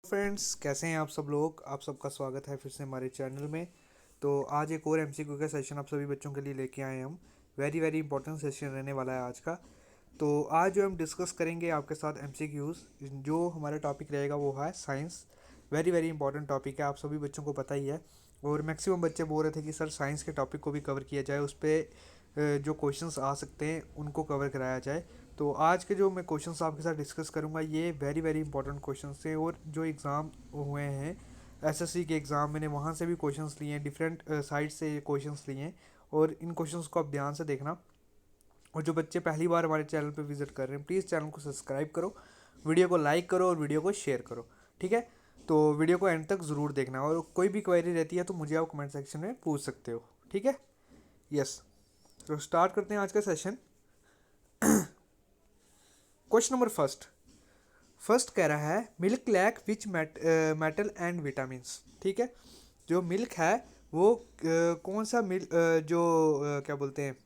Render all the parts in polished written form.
Friends, कैसे हैं आप सब लोग। आप सबका स्वागत है फिर से हमारे चैनल में। तो आज एक और एमसीक्यू का सेशन आप सभी बच्चों के लिए लेके आए हैं हम। वेरी वेरी इंपॉर्टेंट सेशन रहने वाला है आज का। तो आज जो हम डिस्कस करेंगे आपके साथ एमसीक्यूज़, जो हमारा टॉपिक रहेगा वो है science. Very very important topic है, आप सभी बच्चों को पता ही है। और मैक्सिमम बच्चे बोल रहे थे कि सर साइंस के टॉपिक को भी कवर किया जाए, उस पर जो क्वेश्चंस आ सकते हैं उनको कवर कराया जाए। तो आज के जो मैं क्वेश्चंस आपके साथ डिस्कस करूंगा ये वेरी वेरी इंपॉर्टेंट क्वेश्चंस हैं, और जो एग्ज़ाम हुए हैं एसएससी के एग्ज़ाम, मैंने वहाँ से भी क्वेश्चंस लिए हैं, डिफरेंट साइट से क्वेश्चंस लिए हैं। और इन क्वेश्चंस को आप ध्यान से देखना। और जो बच्चे पहली बार हमारे चैनल पर विजिट कर रहे हैं, प्लीज़ चैनल को सब्सक्राइब करो, वीडियो को लाइक करो और वीडियो को शेयर करो। ठीक है, तो वीडियो को एंड तक ज़रूर देखना, और कोई भी क्वेरी रहती है तो मुझे आप कमेंट सेक्शन में पूछ सकते हो। ठीक है, यस। तो स्टार्ट करते हैं आज का session. Question number first. First कह रहा है milk lack which metal and vitamins. ठीक है, जो मिल्क है वो कौन सा जो क्या बोलते हैं,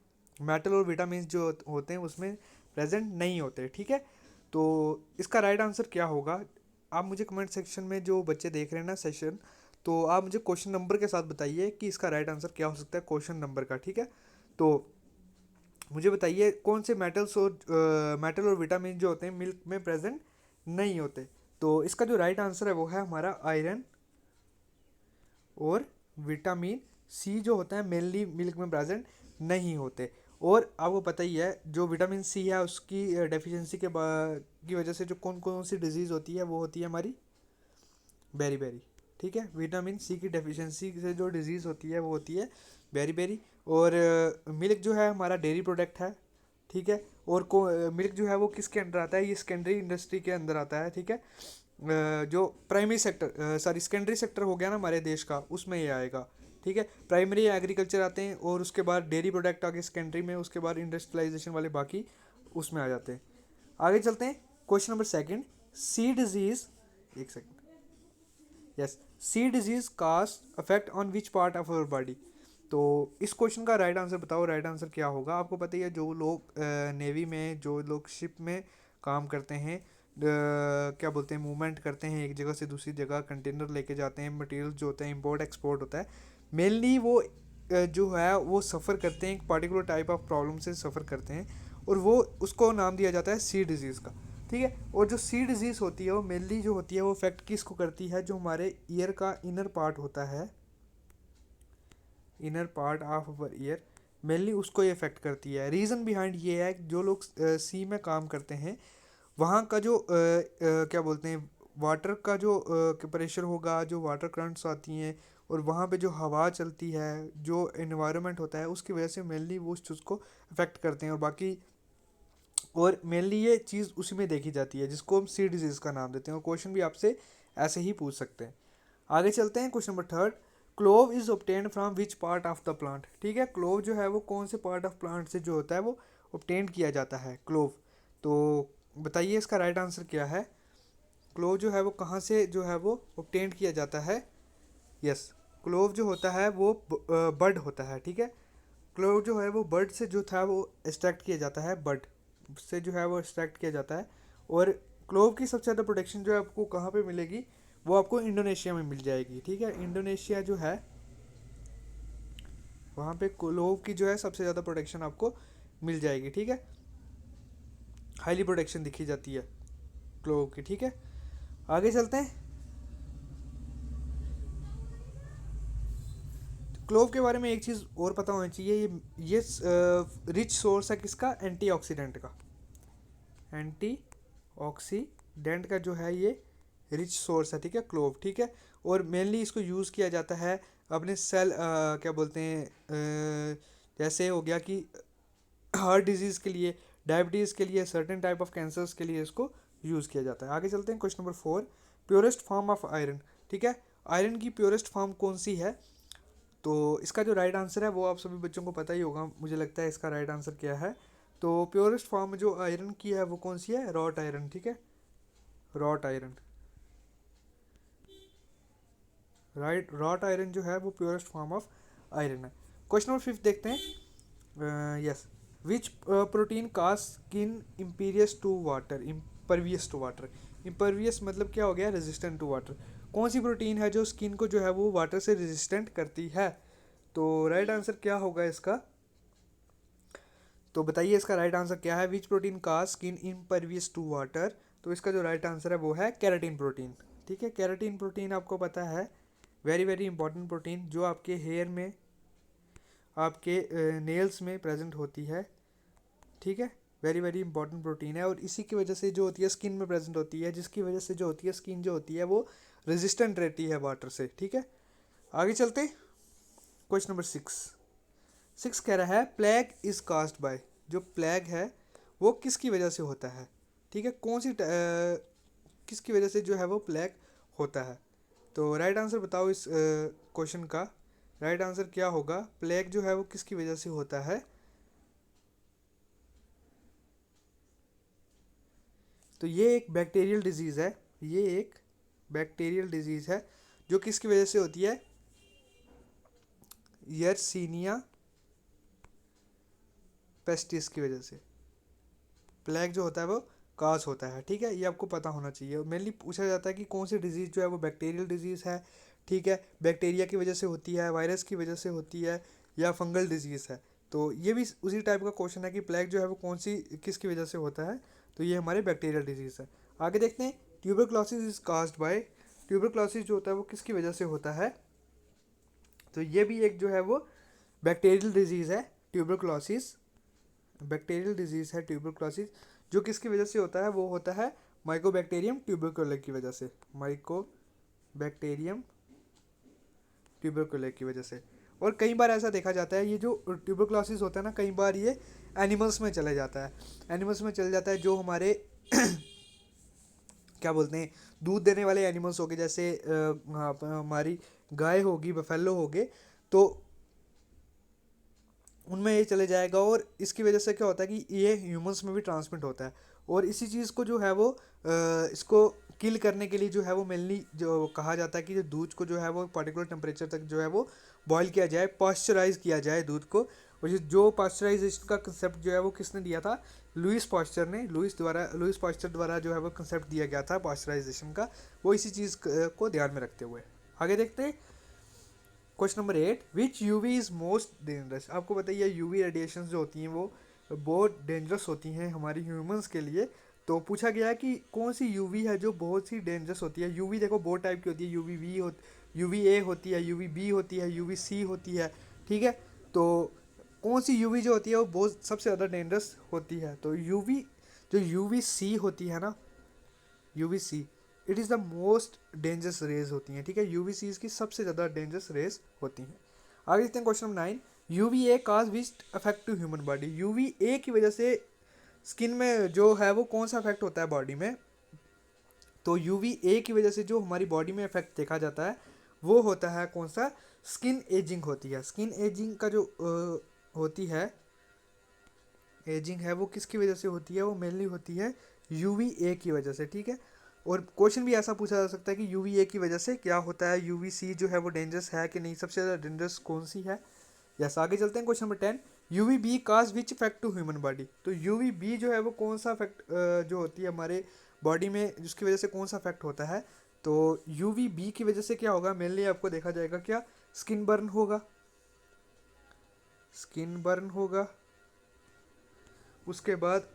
मेटल और विटामिन्स जो होते हैं उसमें प्रेजेंट नहीं होते। ठीक है, तो इसका राइट आंसर क्या होगा, आप मुझे कमेंट सेक्शन में, जो बच्चे देख रहे हैं ना सेशन, तो आप मुझे क्वेश्चन नंबर के साथ बताइए कि इसका राइट आंसर क्या हो सकता है क्वेश्चन नंबर का। ठीक है, तो मुझे बताइए कौन से मेटल और विटामिन जो होते हैं मिल्क में प्रेजेंट नहीं होते। तो इसका जो राइट आंसर है वो है हमारा आयरन और विटामिन सी, जो होता है मेनली मिल्क में प्रेजेंट नहीं होते। और आपको पता ही है जो विटामिन सी है उसकी डेफिशिएंसी की वजह से जो कौन कौन सी डिजीज़ होती है वो होती है हमारी बेरी बेरी। ठीक है, विटामिन सी की डेफिशिएंसी से जो डिजीज़ होती है वो होती है बेरी बेरी। और मिल्क जो है हमारा डेयरी प्रोडक्ट है। ठीक है, और मिल्क जो है वो किसके अंडर आता है, ये सेकेंडरी इंडस्ट्री के अंदर आता है। ठीक है, जो primary sector, sorry secondary sector हो गया ना हमारे देश का, उसमें ये आएगा। ठीक है, प्राइमरी एग्रीकल्चर आते हैं और उसके बाद डेयरी प्रोडक्ट आगे सेकेंडरी में, उसके बाद इंडस्ट्रियलाइजेशन वाले बाकी उसमें आ जाते हैं। आगे चलते हैं। Question number second. C disease, एक second, yes, C disease cause affect on which part of our body. तो इस क्वेश्चन का राइट आंसर बताओ, राइट आंसर क्या होगा। आपको पता ही है जो लोग नेवी में, जो लोग शिप में काम करते हैं, क्या बोलते हैं, मूवमेंट करते हैं एक जगह से दूसरी जगह, कंटेनर लेके जाते हैं, मटेरियल जो होता है इंपोर्ट एक्सपोर्ट होता है, मेनली वो जो है वो सफ़र करते हैं, एक पर्टिकुलर टाइप ऑफ प्रॉब्लम से सफ़र करते हैं, और वो उसको नाम दिया जाता है सी डिजीज़ का। ठीक है, और जो सी डिजीज़ होती है वो मेनली जो होती है वो इफेक्ट किसको करती है, जो हमारे ईयर का इनर पार्ट होता है, inner part of our year, mainly उसको ये इफेक्ट करती है। रीज़न बिहाइंड ये है कि जो लोग सी में काम करते हैं वहाँ का जो क्या बोलते हैं, वाटर का जो प्रेशर होगा, जो वाटर करंट्स आती हैं, और वहाँ पे जो हवा चलती है, जो इन्वायरमेंट होता है, उसकी वजह से मेनली वो उस चीज़ को अफेक्ट करते हैं। और बाकी, और मेनली ये चीज़ उसी में देखी जाती है जिसको हम सी डिजीज़ का नाम देते हैं। और क्वेश्चन भी आपसे ऐसे ही पूछ सकते हैं। आगे चलते हैं। Question number third. Clove is obtained from which part of the plant. ठीक है, क्लोव जो है वो कौन से पार्ट ऑफ प्लांट से जो होता है वो ऑब्टेन किया जाता है, क्लोव। तो बताइए इसका राइट आंसर क्या है। क्लोव जो है वो कहाँ से जो है वो ऑब्टेन किया जाता है। यस, क्लोव जो होता है वो बर्ड होता है। ठीक है, क्लोव जो है वो बर्ड से जो था वो एक्सट्रैक्ट किया जाता है, बर्ड से जो है वो एक्सट्रैक्ट किया जाता है। और क्लोव की सबसे ज़्यादा प्रोडक्शन जो है आपको कहाँ पे मिलेगी, वो आपको इंडोनेशिया में मिल जाएगी। ठीक है, इंडोनेशिया जो है वहाँ पे क्लोव की जो है सबसे ज़्यादा प्रोडक्शन आपको मिल जाएगी। ठीक है, हाईली प्रोडक्शन दिखी जाती है क्लोव की। ठीक है, आगे चलते हैं। क्लोव के बारे में एक चीज़ और पता होनी चाहिए, ये रिच सोर्स है किसका, एंटीऑक्सीडेंट का। एंटीऑक्सीडेंट का जो है ये रिच सोर्स है। ठीक है, क्लोव। ठीक है, और मेनली इसको यूज़ किया जाता है अपने सेल, क्या बोलते हैं, जैसे हो गया कि हार्ट डिजीज़ के लिए, डायबिटीज़ के लिए, सर्टेन टाइप ऑफ कैंसर्स के लिए इसको यूज़ किया जाता है। आगे चलते हैं। Question number four. Purest form of iron. ठीक है, आयरन की प्योरेस्ट फॉर्म कौन सी है। तो इसका जो राइट आंसर है वो आप सभी बच्चों को पता ही होगा, मुझे लगता है इसका राइट आंसर क्या है। तो प्योरेस्ट फॉर्म जो आयरन की है वो कौन सी है, रॉट आयरन। ठीक है, wrought iron, right, wrought iron जो है वो प्योरेस्ट फॉर्म ऑफ आयरन है। क्वेश्चन नंबर फिफ्थ देखते हैं। Yes, which protein cause skin imperious to water. Impervious to water. Impervious मतलब क्या हो गया, रेजिस्टेंट टू वाटर। कौन सी प्रोटीन है जो स्किन को जो है वो वाटर से रेजिस्टेंट करती है? तो राइट आंसर क्या होगा इसका? तो बताइए इसका राइट आंसर क्या है? विच प्रोटीन का स्किन इम्परवियस टू वाटर? तो इसका जो राइट आंसर है वो है केराटिन प्रोटीन। ठीक है, केराटिन प्रोटीन आपको पता है वेरी वेरी इंपॉर्टेंट प्रोटीन, जो आपके हेयर में, आपके नेल्स में प्रेजेंट होती है। ठीक है, वेरी वेरी इंपॉर्टेंट प्रोटीन है, और इसी की वजह से जो होती है स्किन में प्रेजेंट होती है, जिसकी वजह से जो होती है स्किन जो होती है वो रेजिस्टेंट रहती है वाटर से। ठीक है, आगे चलते। क्वेश्चन नंबर 6 कह रहा है प्लेग इज कास्ड बाय। जो प्लेग है वो किसकी वजह से होता है? ठीक है, कौन सी किसकी वजह से जो है वो प्लेग होता है? तो राइट आंसर बताओ इस क्वेश्चन का। राइट आंसर क्या होगा? प्लेग जो है वो किसकी वजह से होता है? तो ये एक बैक्टीरियल डिजीज़ है, ये एक बैक्टीरियल डिजीज़ है जो किसकी वजह से होती है? यर्सीनिया पेस्टिस की वजह से प्लेग जो होता है वो काज होता है। ठीक है, ये आपको पता होना चाहिए। मेनली पूछा जाता है कि कौन सी डिजीज़ जो है वो बैक्टीरियल डिजीज़ है। ठीक है, बैक्टीरिया की वजह से होती है, वायरस की वजह से होती है, या फंगल डिजीज़ है। तो ये भी उसी टाइप का क्वेश्चन है कि प्लेग जो है वो कौन सी किसकी वजह से होता है? तो ये हमारे बैक्टीरियल डिजीज़ है। आगे देखते हैं, tuberculosis is caused bye. Tuberculosis जो होता है वो किसकी वजह से होता है? तो ये भी एक जो है वो बैक्टीरियल डिजीज़ है, ट्यूबरक्लोसिस बैक्टीरियल डिजीज़ है ट्यूबरक्लोसिस। जो किसकी वजह से होता है? वो होता है माइकोबैक्टीरियम ट्यूबरकुले की वजह से, माइकोबैक्टीरियम ट्यूबरकुले की वजह से। और कई बार ऐसा देखा जाता है ये जो ट्यूबरक्लोसिस होता है ना, कई बार ये एनिमल्स में चले जाता है, एनिमल्स में चले जाता है जो हमारे क्या बोलते हैं, दूध देने वाले एनिमल्स हो गए, जैसे हमारी गाय होगी, बफेलो हो गए, तो उनमें ये चले जाएगा। और इसकी वजह से क्या होता है कि ये ह्यूमंस में भी ट्रांसमिट होता है। और इसी चीज़ को जो है वो इसको किल करने के लिए जो है वो मेनली जो कहा जाता है कि जो दूध को जो है वो पर्टिकुलर टेम्परेचर तक जो है वो बॉईल किया जाए, पॉस्चराइज किया जाए दूध को। और जो पॉस्चराइजेशन का कंसेप्ट जो है वो किसने दिया था? लुइस पॉस्चर द्वारा जो है वो कंसेप्ट दिया गया था पॉस्चराइजेशन का। वो इसी चीज़ को ध्यान में रखते हुए आगे देखते हैं। Question number 8, which UV is most dangerous. आपको बताइए यूवी रेडिएशन जो होती हैं वो बहुत डेंजरस होती हैं हमारी ह्यूमंस के लिए। तो पूछा गया है कि कौन सी यूवी है जो बहुत सी डेंजरस होती है। यूवी देखो बहुत टाइप की होती है, यूवी वी हो, यूवी ए होती है, यूवी बी होती है, यूवी सी होती है। ठीक है, तो कौन सी यूवी जो होती है वो बहुत सबसे ज़्यादा डेंजरस होती है? तो यूवी जो यूवी सी होती है ना, UV C, it is the most dangerous rays होती हैं। ठीक है, यूवी सी की सबसे ज़्यादा डेंजरस रेज होती हैं। आगे देखते हैं question number 9, UV A cause which affect to human body. UV A की वजह से स्किन में जो है वो कौन सा अफेक्ट होता है बॉडी में? तो यूवी ए की वजह से जो हमारी बॉडी में इफेक्ट देखा जाता है वो होता है कौन सा? स्किन एजिंग होती है। स्किन एजिंग का जो होती है, एजिंग है वो किसकी वजह से होती है? वो मेनली होती है यूवी ए की वजह से। ठीक है, और क्वेश्चन भी ऐसा पूछा जा सकता है कि यूवी ए की वजह से क्या होता है, यूवी सी जो है वो डेंजरस है कि नहीं, सबसे ज़्यादा डेंजरस कौन सी है? यस, आगे चलते हैं। Question number 10, UV B cause which effect to human body. तो यूवी बी जो है वो कौन सा इफेक्ट जो होती है हमारे बॉडी में, जिसकी वजह से कौन सा इफेक्ट होता है? तो यूवी बी की वजह से क्या होगा? मेनली आपको देखा जाएगा क्या? स्किन बर्न होगा, स्किन बर्न होगा। उसके बाद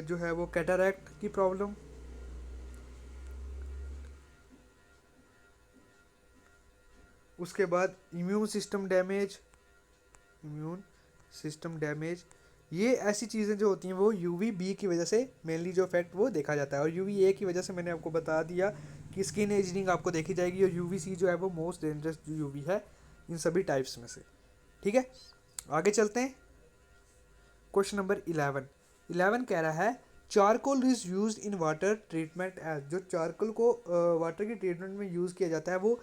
जो है वो कैटरैक्ट की प्रॉब्लम, उसके बाद immune system damage, immune system damage. ये ऐसी चीज़ें जो होती हैं वो यूवी बी की वजह से मेनली जो इफेक्ट वो देखा जाता है। और यूवी ए की वजह से मैंने आपको बता दिया कि स्किन एजिंग आपको देखी जाएगी, और यूवी सी जो है वो मोस्ट डेंजरस यूवी है इन सभी टाइप्स में से। ठीक है, आगे चलते हैं। क्वेश्चन नंबर 11 कह रहा है charcoal is use in water treatment as. जो चारकोल को वाटर की ट्रीटमेंट में यूज़ किया जाता है वो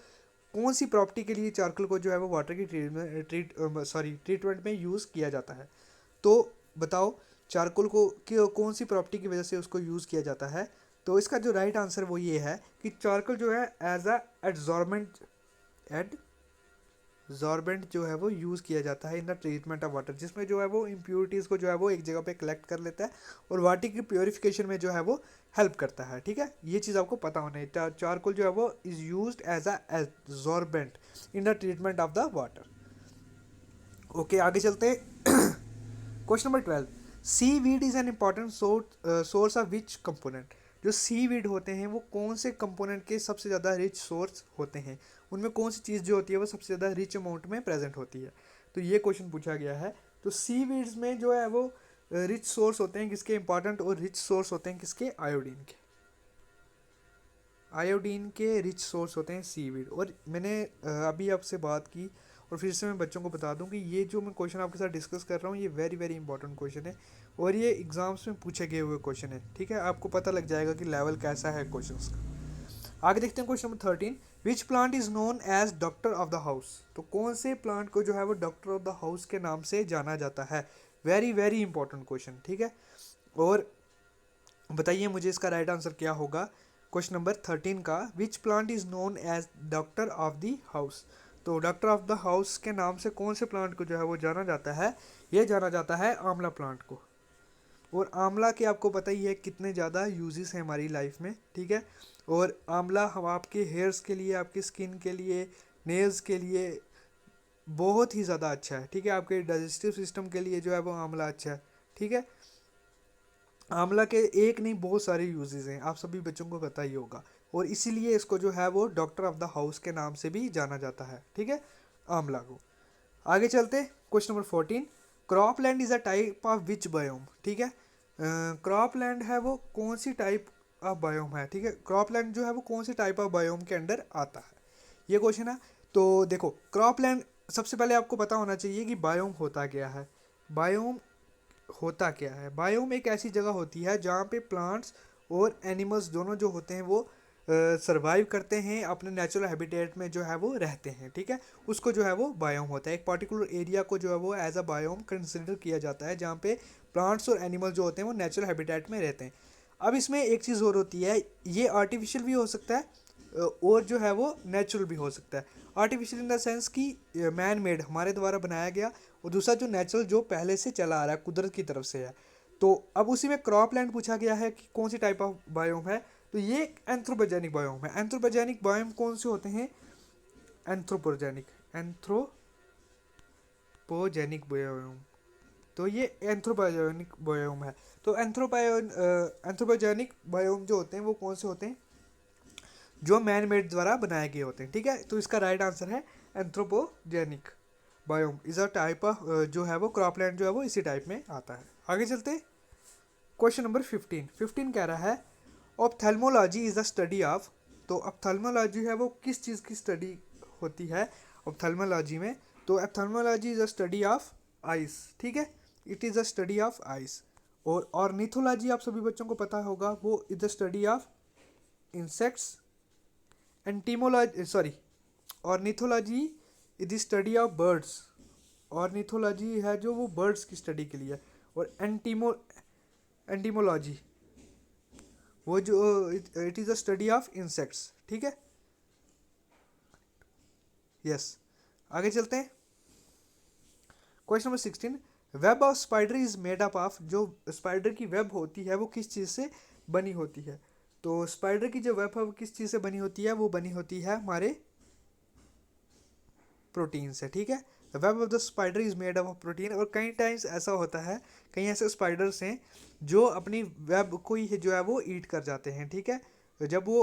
कौन सी प्रॉपर्टी के लिए चारकोल को जो है वो वाटर की ट्रीटमेंट में यूज़ किया जाता है? तो बताओ चारकोल को कौन सी प्रॉपर्टी की वजह से उसको यूज़ किया जाता है? तो इसका जो राइट आंसर वो ये है कि चारकोल जो है एज अ एब्जॉर्बेंट जो है वो यूज़ किया जाता है इन द ट्रीटमेंट ऑफ वाटर, जिसमें जो है वो इम्प्योरिटीज़ को जो है वो एक जगह पे कलेक्ट कर लेता है और वाटर की प्योरिफिकेशन में जो है वो हेल्प करता है। ठीक है, ये चीज़ आपको पता होना है। चारकोल जो है वो is used as a absorbent in the treatment of the water. Okay, आगे चलते हैं। Question number 12, seaweed is an important source of which component. जो सी वीड होते हैं वो कौन से कंपोनेंट के सबसे ज़्यादा रिच सोर्स होते हैं, उनमें कौन सी चीज़ जो होती है वो सबसे ज़्यादा रिच अमाउंट में प्रेजेंट होती है। तो ये क्वेश्चन पूछा गया है। तो सी वीड्स में जो है वो रिच सोर्स होते हैं किसके, इंपॉर्टेंट और रिच सोर्स होते हैं किसके, आयोडीन के। आयोडीन के रिच सोर्स होते हैं सीवीड। और मैंने अभी आपसे बात की और फिर से मैं बच्चों को बता दूं कि ये जो मैं क्वेश्चन आपके साथ डिस्कस कर रहा हूँ ये वेरी वेरी इंपॉर्टेंट क्वेश्चन है और ये एग्जाम्स में पूछे गए हुए क्वेश्चन है। ठीक है, आपको पता लग जाएगा कि लेवल कैसा है क्वेश्चंस का। आगे देखते हैं question number 13, which plant is known as doctor of the house. तो कौन से प्लांट को जो है वो डॉक्टर ऑफ द हाउस के नाम से जाना जाता है। Very very important question. ठीक है, और बताइए मुझे इसका राइट आंसर क्या होगा क्वेश्चन नंबर 13 का। Which plant is known as doctor of the house. तो डॉक्टर ऑफ द हाउस के नाम से कौन से प्लांट को जो है वो जाना जाता है, ये जाना जाता है आंवला प्लांट को। और आंवला के आपको पता ही है कितने ज़्यादा यूजेस हैं हमारी लाइफ में। ठीक है, और आंवला हम आपके हेयर्स के लिए, आपकी स्किन के लिए, नेल्स के लिए बहुत ही ज़्यादा अच्छा है। ठीक है, आपके डाइजेस्टिव सिस्टम के लिए जो है वो आंवला अच्छा है। ठीक है, आंवला के एक नहीं बहुत सारे यूजेस हैं, आप सभी बच्चों को पता ही होगा और इसीलिए इसको जो है वो डॉक्टर ऑफ द हाउस के नाम से भी जाना जाता है। ठीक है, आंवला को। आगे चलते question number 14, crop land is a type of which biome. ठीक है, क्रॉप लैंड है वो कौन सी टाइप ऑफ बायोम है। ठीक है, क्रॉप लैंड जो है वो कौन सी टाइप ऑफ बायोम के अंडर आता है, ये क्वेश्चन है। तो देखो क्रॉप लैंड, सबसे पहले आपको पता होना चाहिए कि बायोम होता क्या है। बायोम होता क्या है, बायोम एक ऐसी जगह होती है जहाँ पे प्लांट्स और एनिमल्स दोनों जो होते हैं वो सरवाइव करते हैं, अपने नेचुरल हैबिटेट में जो है वो रहते हैं। ठीक है, उसको जो है वो बायोम होता है। एक पर्टिकुलर एरिया को जो है वो एज अ बायोम कंसिडर किया जाता है जहाँ पे प्लांट्स और एनिमल्स जो होते हैं वो नेचुरल हैबिटेट में रहते हैं। अब इसमें एक चीज़ और होती है, ये आर्टिफिशियल भी हो सकता है और जो है वो नेचुरल भी हो सकता है। आर्टिफिशियल इन द सेंस कि मैन मेड, हमारे द्वारा बनाया गया, और दूसरा जो नेचुरल जो पहले से चला आ रहा है, कुदरत की तरफ से है। तो अब उसी में क्रॉप लैंड पूछा गया है कि कौन सी टाइप ऑफ बायोम है। तो ये एंथ्रोपोजेनिक बायोम है। एंथ्रोपोजेनिक बायोम कौन से होते हैं, एंथ्रोपोजेनिक एंथ्रोपोजेनिक बायोम। तो ये एंथ्रोपोजेनिक बायोम है। तो एंथ्रोपोजेनिक बायोम जो होते हैं वो कौन से होते हैं, जो मैन मेड द्वारा बनाए गए होते हैं। ठीक है, तो इसका राइट आंसर है anthropogenic biome is a type of, जो है वो क्रॉपलैंड जो है वो इसी टाइप में आता है। आगे चलते क्वेश्चन नंबर 15 कह रहा है ophthalmology is the study of. तो ऑप्थेल्मोलॉजी है वो किस चीज़ की स्टडी होती है ऑप्थेल्मोलॉजी में। तो ophthalmology is a study of eyes. ठीक है, it is a study of eyes. और ऑर्निथोलॉजी आप सभी बच्चों को पता होगा, वो is the study of insects. Entomology sorry ornithology is the study of birds. Ornithology है जो वो बर्ड्स की स्टडी के लिए है। और एंटीमोलॉजी वो जो it is a study of insects. ठीक है, यस। आगे चलते हैं question number 16, web of spider is made up of. जो स्पाइडर की वेब होती है वो किस चीज़ से बनी होती है। तो स्पाइडर की जो वेब है वो किस चीज़ से बनी होती है, वो बनी होती है हमारे प्रोटीन से। ठीक है, the web of the spider is made up of protein. और कई टाइम्स ऐसा होता है, कई ऐसे स्पाइडर्स हैं जो अपनी वेब को ही जो है वो ईट कर जाते हैं। ठीक है, तो जब वो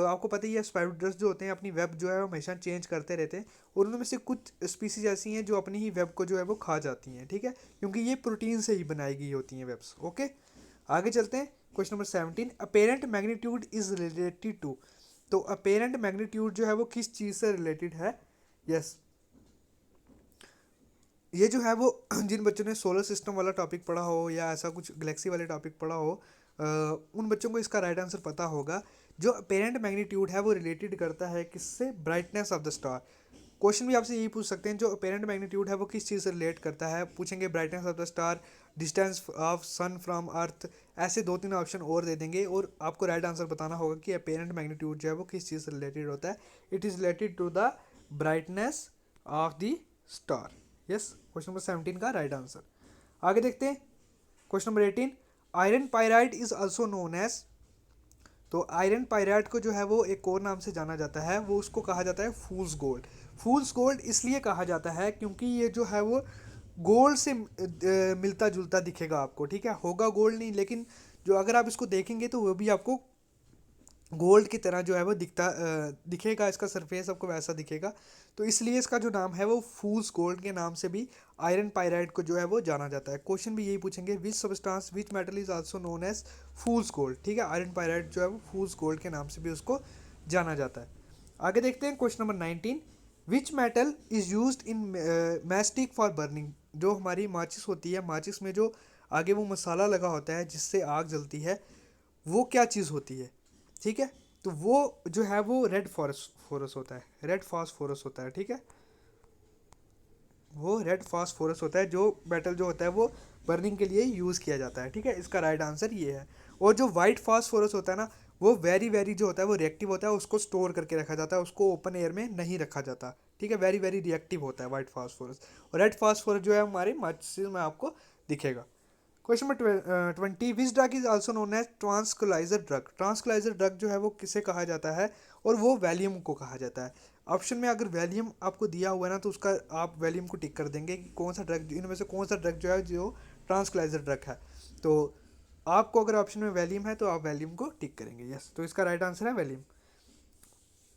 आपको पता ही है स्पाइडर्स जो होते हैं अपनी वेब जो है वो हमेशा चेंज करते रहते हैं और उनमें से कुछ स्पीसीज ऐसी हैं जो अपनी ही वेब को जो है वो खा जाती हैं। ठीक है, क्योंकि ये प्रोटीन से ही बनाई गई होती हैं वेब्स। ओके, आगे चलते हैं question number 17, apparent magnitude is related to. तो अपेरेंट मैग्नीट्यूड जो है वो किस चीज़ से रिलेटेड है। यस, ये जो है वो जिन बच्चों ने सोलर सिस्टम वाला टॉपिक पढ़ा हो या ऐसा कुछ गैलेक्सी वाले टॉपिक पढ़ा हो, उन बच्चों को इसका राइट आंसर पता होगा। जो अपेरेंट मैग्नीट्यूड है वो रिलेटेड करता है किससे, brightness of the star. Question भी आपसे यही पूछ सकते हैं, जो अपेरेंट मैग्नीट्यूड है वो किस चीज़ से रिलेट करता है। पूछेंगे brightness of the star, distance of sun from earth, ऐसे 2-3 ऑप्शन और दे देंगे और आपको राइट आंसर बताना होगा कि अपेरेंट मैग्नीट्यूड जो है वो किस चीज़ से रिलेटेड होता है। It is related to the brightness of the star. Yes, question number 17 का राइट आंसर। आगे देखते हैं question number 18। Iron pyrite is also known as. तो आयरन पायराइट को जो है वो एक और नाम से जाना जाता है, वो उसको कहा जाता है फूल्स गोल्ड। फूल्स गोल्ड इसलिए कहा जाता है क्योंकि ये जो है वो गोल्ड से मिलता जुलता दिखेगा आपको, ठीक है, होगा गोल्ड नहीं, लेकिन जो अगर आप इसको देखेंगे तो वो भी आपको गोल्ड की तरह जो है वो दिखेगा, इसका सरफेस आपको वैसा दिखेगा। तो इसलिए इसका जो नाम है वो फूल्स गोल्ड के नाम से भी आयरन पायराइट को जो है वो जाना जाता है। क्वेश्चन भी यही पूछेंगे, which substance which metal is also known as fool's gold, ठीक है, आयरन पायराइट जो है वो फूल्स गोल्ड के नाम से भी उसको जाना जाता है। आगे देखते हैं question number 19। Which metal is use in mastic for burning. जो हमारी माचिस होती है, माचिस में जो आगे वो मसाला लगा होता है जिससे आग जलती है, वो क्या चीज़ होती है, ठीक है, तो वो जो है वो रेड फॉस्फोरस होता है, रेड फॉस्फोरस होता है, ठीक है, वो रेड फॉस्फोरस होता है, जो मेटल जो होता है वो बर्निंग के लिए यूज़ किया जाता है, ठीक है, इसका राइट आंसर ये है। और जो वाइट फॉस्फोरस होता है ना, वो वेरी वेरी जो होता है वो रिएक्टिव होता है, उसको स्टोर करके रखा जाता है, उसको ओपन एयर में नहीं रखा जाता, ठीक है, वेरी वेरी रिएक्टिव होता है वाइट फॉस्फोरस। और रेड फॉस्फोरस जो है हमारे माचिस में आपको दिखेगा। Question number 20। Which drug is also known as tranquilliser drug. Tranquilliser drug जो है वो किसे कहा जाता है, और वो वैलियम को कहा जाता है। ऑप्शन में अगर वैलियम आपको दिया हुआ है ना, तो उसका आप वैलियम को टिक कर देंगे कि कौन सा ड्रग, इनमें से कौन सा ड्रग जो है जो ट्रांसक्युलाइजर ड्रग है। तो आपको अगर ऑप्शन में वैलियम है तो आप वैलियम को टिक करेंगे, यस, तो इसका राइट आंसर है वैलियम।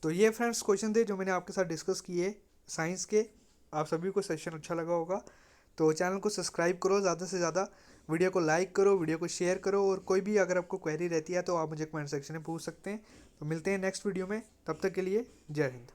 तो ये फ्रेंड्स क्वेश्चन थे जो मैंने आपके साथ डिस्कस किए साइंस के। आप सभी को सेशन अच्छा लगा होगा, तो चैनल को सब्सक्राइब करो, ज़्यादा से ज़्यादा वीडियो को लाइक करो, वीडियो को शेयर करो, और कोई भी अगर आपको क्वेरी रहती है तो आप मुझे कमेंट सेक्शन में पूछ सकते हैं। तो मिलते हैं नेक्स्ट वीडियो में, तब तक के लिए जय हिंद।